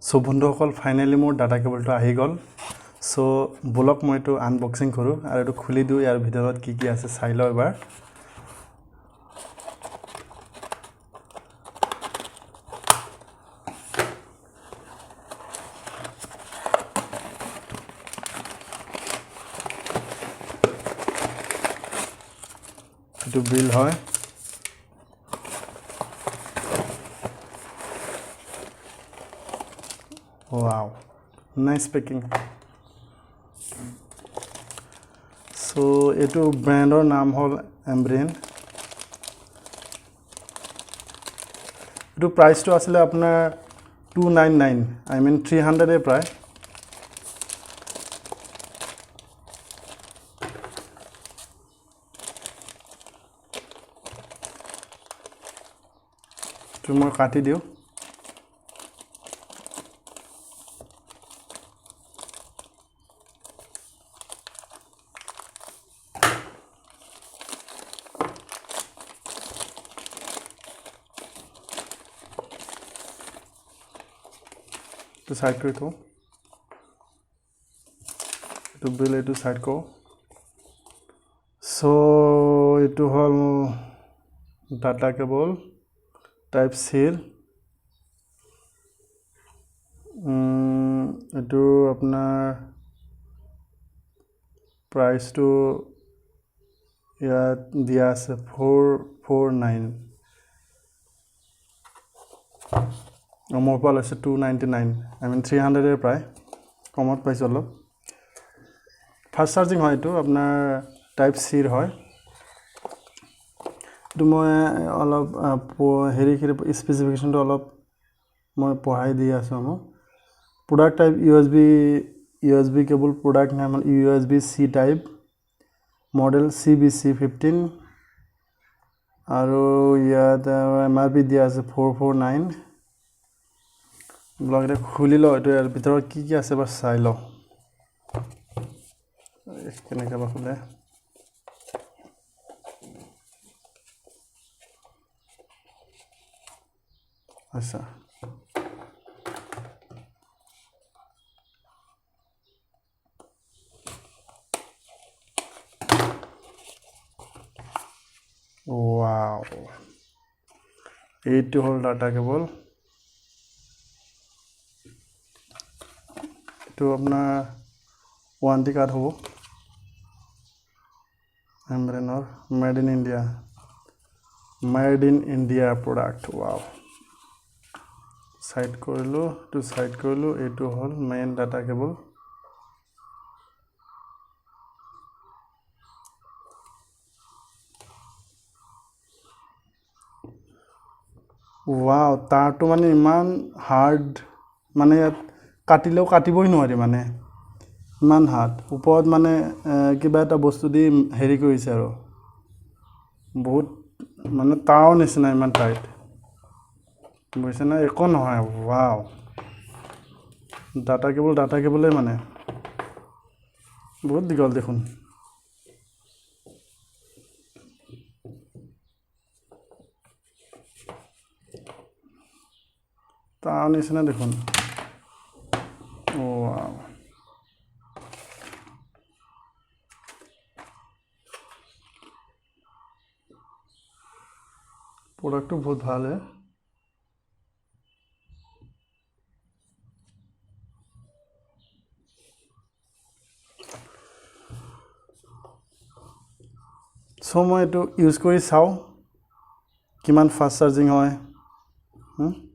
So বন্ধুসকল finally মোৰ data কেবলটো আহি গল সো ব্লক মই এটো আনবক্সিং কৰো আৰু এটো খুলি দিও ইয়াৰ ভিতৰত কি কি আছে চাই লও এবাৰ এটো বিল হয় Wow, nice packing. So, eto brandor naam hol Ambrane. Eto price to asile apnar 299. I mean 300 e pray. To moi kati diu. To side kori thau to bill to side ko so eto hol data cable type C eto apnar price to ya dia ase 449 More pal ase 299 I mean 300 er pray komot paise olop fast charging hoy to apnar type C er hoy to moi olop heri specification to olop moi pohai di asu mo product type USB cable product name USB C type model CBC15 aro yat MRP dia ase 449 Blog re khuli lo eto er bitor ki ase ba sai lo kene ka ba khule acha wow eto hol data cable to apnar warranty card hobo Ambrane or made in India product wow side korilo to side korilo eto hol main data cable wow tar to mane iman hard mane কাটিলেও কাটিবই নোৱাৰি মানে ইমান হাত ওপৰত মানে কিবা এটা বস্তু দি হেৰি কৰিছে আৰু বহুত মানে তাও নিচিনা ইমান টাইট বুজিছে না একো নহয় ওয়াও ডাটা কেবলে মানে বহুত দীঘল দেখোন তাও নিচিনা দেখোন Wow. Product to बहुत भाल है so मैं तो use करी साउ किमान fast charging होए